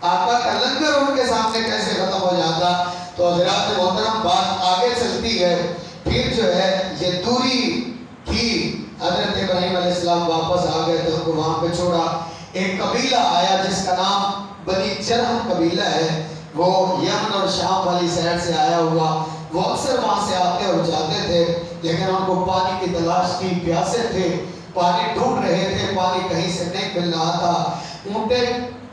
آقا کا لنگر ان کے سامنے کیسے ختم ہو جاتا. تو حضرات محترم بات آگے چلتی ہے. پھر جو ہے یہ دوری تھی. حضرت ابراہیم علیہ السلام واپس آ گئے تو ان کو وہاں پہ چھوڑا. ایک قبیلہ آیا جس کا نام بنی جرہم قبیلہ ہے. وہ یمن اور شام والی سائڈ سے آیا ہوا. وہ اکثر وہاں سے آتے اور جاتے تھے، لیکن ان کو پانی کی تلاش تھی، پیاسے تھے، پانی ڈھونڈ رہے تھے، پانی کہیں سے نہیں مل رہا تھا. اونٹے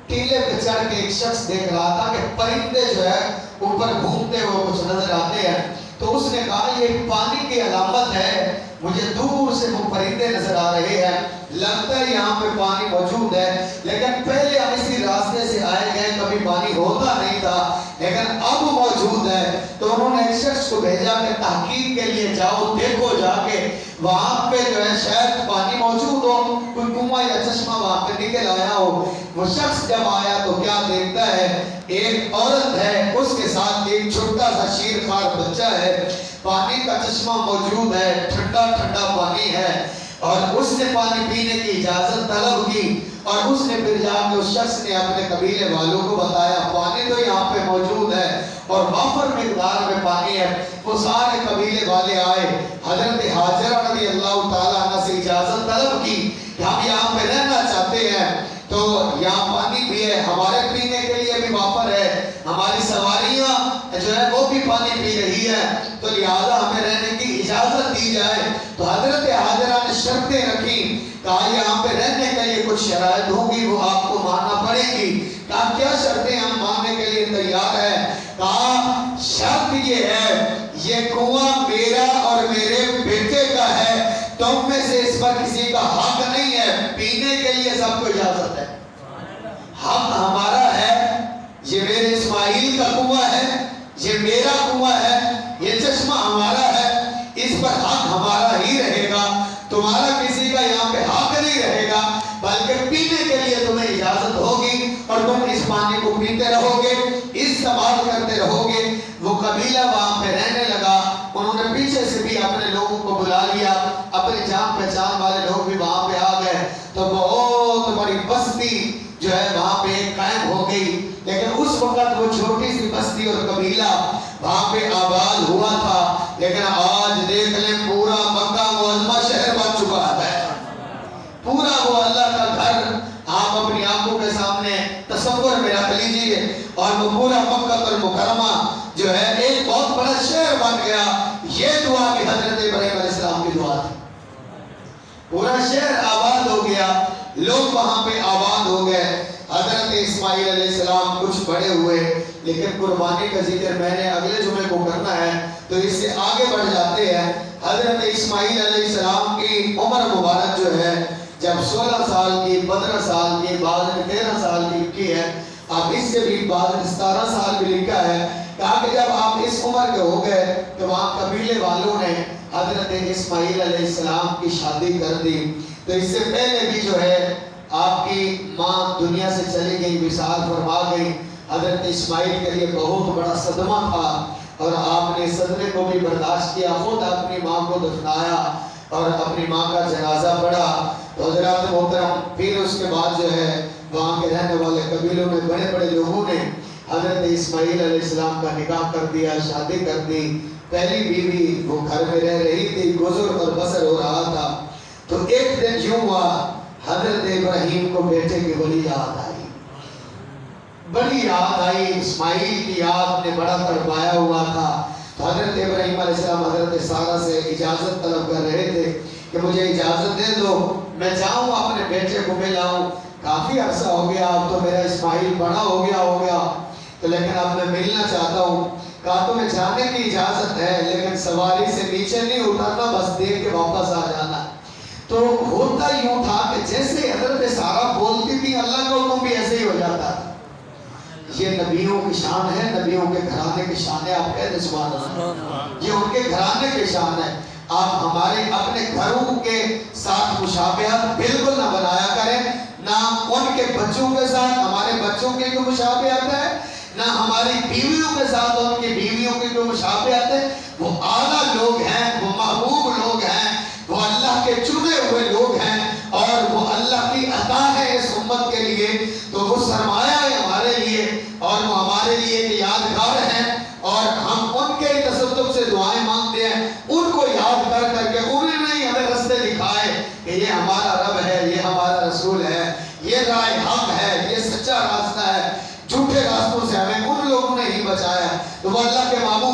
ٹیلے پہ چڑھ کے ایک شخص دیکھ رہا تھا کہ پرندے جو ہے اوپر گھومتے ہوئے کچھ نظر آتے ہیں. تو اس نے کہا یہ پانی کی علامت ہے، مجھے دور سے وہ پرندے نظر آ رہے ہیں، لگتا ہے یہاں پہ پانی موجود ہے. لیکن پہلے ہم اسی راستے سے آئے گئے، کبھی پانی ہوتا نہیں تھا، لیکن اب موجود ہے. تو انہوں نے ایک شخص کو بھیجا کہ تحقیق کے لیے جاؤ، دیکھو جا کے وہاں پہ جو ہے شاید پانی موجود ہو، کوئی کنواں یا چشمہ وہاں پہ نکل آیا ہو. وہ شخص جب آیا تو کیا دیکھتا ہے، ایک عورت ہے، اس کے ساتھ ایک چھوٹا سا شیرخوار بچہ ہے. پانی کا چشمہ موجود ہے، ٹھنڈا ٹھنڈا پانی ہے. اور اس نے پانی پینے کی اجازت طلب کی. اور اس نے پھر جا کے اس شخص نے اپنے قبیلے والوں کو بتایا پانی تو یہاں پہ موجود ہے اور وافر مقدار میں پانی ہے. وہ سارے قبیلے والے آئے، حضرت حاجرہ رضی اللہ تعالیٰ عنہ سے اجازت طلب کی کہ ہم یہاں پہ رہنا چاہتے ہیں، تو یہاں پانی بھی ہے، ہمارے پینے کے لیے بھی وافر ہے، ہماری سواریاں جو ہے وہ بھی پانی پی رہی ہے، تو لہذا ہمیں رہنے کی اجازت دی جائے. تو حضرت حاجرہ نے شرطیں رکھی، کہا یہاں پہ رہنے کے لیے کچھ شرائط ہوگی، وہ آپ کو ماننا پڑے گی. کہا کیا شرطیں؟ ہم ماننے کے لیے تیار ہیں. کہا شرط یہ ہے، یہ کنواں میرا اور میرے بیٹے کا ہے، تم میں سے اس پر کسی کا حق نہیں ہے، پینے کے لیے سب کو اجازت ہے. حق ہمارا ہے، یہ میرے اسماعیل کا کنواں ہے، یہ میرا کنواں ہے، یہ چشمہ ہمارا ہے، اس پر حق ہمارا ہی رہے گا، تمہارا کسی کا یہاں پہ حق نہیں رہے گا، بلکہ پینے کے لیے تمہیں اجازت ہوگی اور تم اس پانی کو پیتے رہو گے، استعمال کرتے رہو گے. وہ قبیلہ وہاں پہ رہنے لگا. انہوں نے پیچھے سے بھی اپنے لوگوں کو بلا لیا، اپنے جان پہچان والے لوگ بھی وہاں پہ آ گئے. تو بہت بڑی بستی جو ہے وہاں پہ قائم ہو گئی. لیکن اس وقت وہ چھوٹی سی بستی اور قبیلہ وہاں پہ آباد ہوا تھا، لیکن آج دیکھ لیں پورا مکہ معظمہ شہر بن چکا ہے. پورا وہ اللہ کا گھر آپ اپنی آنکھوں کے سامنے تصور میں رکھ لیجئے، اور وہ پورا مکہ المکرمہ جو ہے ایک بہت بڑا شہر بن گیا. یہ دعا بھی حضرت ابراہیم علیہ السلام کی دعا تھی. پورا شہر آباد ہو گیا، لوگ وہاں پہ آباد ہو گئے. حضرت اسماعیل علیہ السلام کچھ بڑے ہوئے، لیکن قربانی کا ذکر میں نے اگلے جمعے کو کرنا ہے تو اس سے آگے بڑھ جاتے ہیں. حضرت اسماعیل علیہ السلام کی عمر مبارک جو ہے جب 16 سال کی، 15 سال کی، بعض نے 13 سال کی ہے، اب اس سے بھی بعض نے 17 سال بھی لکھا ہے. کہا کہ جب آپ اس عمر کے ہو گئے تو وہاں قبیلے والوں نے حضرت اسماعیل علیہ السلام کی شادی کر دی. تو اس سے پہلے بھی جو ہے آپ کی ماں دنیا سے چلی گئی، وصال فرما گئی. حضرت اسماعیل کے لیے بہت بڑا صدمہ تھا اور آپ نے صدمے کو بھی برداشت کیا، خود اپنی ماں کو دفنایا اور اپنی ماں کا جنازہ پڑھا. تو حضرات محترم پھر اس کے بعد جو ہے وہاں کے رہنے والے قبیلوں میں بڑے بڑے لوگوں نے حضرت اسماعیل علیہ السلام کا نکاح کر دیا، شادی کر دی. پہلی بیوی وہ گھر میں رہ رہی تھی، گزر اور بسر ہو رہا تھا. تو ایک دن یوں ہوا حضرت ابراہیم کو بیٹے کی بڑی یاد آئی، بڑی یاد آئی. اسماعیل کی یاد نے بڑا تڑپایا ہوا تھا. تو حضرت ابراہیم علیہ السلام حضرت سارہ سے اجازت طلب کر رہے تھے کہ مجھے اجازت دے دو، میں جاؤں اپنے بیٹے کو ملاؤں. کافی عرصہ ہو گیا، اب تو میرا اسماعیل بڑا ہو گیا تو لیکن اب میں ملنا چاہتا ہوں. کہا تمہیں جانے کی اجازت ہے، لیکن سواری سے نیچے نہیں اترنا، بس دیکھ کے واپس آ جانا. تو ہوتا یوں تھا کہ جیسے حضرت سارہ بولتی تھی اللہ کا حکم بھی ایسے ہی ہو جاتا تھا. یہ نبیوں کی شان ہے، نبیوں کے گھرانے کی شان ہے. آپ کہتے سبحان اللہ، یہ ان کے گھرانے کی شان ہے. آپ ہمارے اپنے گھروں کے ساتھ مشابہت بالکل نہ بنایا کریں، نہ ان کے بچوں کے ساتھ ہمارے بچوں کی کوئی مشابہت ہے، نہ ہماری بیویوں کے ساتھ ان کی بیویوں کی کوئی مشابہت ہے. وہ اعلیٰ لوگ ہیں، وہ محبوب لوگ ہیں، وہ اللہ کے چنے ہوئے لوگ ہیں اور وہ اللہ کی عطا ہے اس امت کے لیے. تو وہ سرمایہ ہے ہمارے لیے. اور وہ ہمارے لیے ایک یادگار ہیں، اور ہم ان کے تصدق سے دعائیں مانگتے ہیں، ان کو یاد کر کر کے انہوں نے ہمیں رستے دکھائے کہ یہ ہمارا رب ہے، یہ ہمارا رسول ہے، یہ راہ حق ہے، یہ سچا راستہ ہے، جھوٹے راستوں سے ہمیں ان لوگوں نے ہی بچایا۔ تو وہ اللہ کے معمول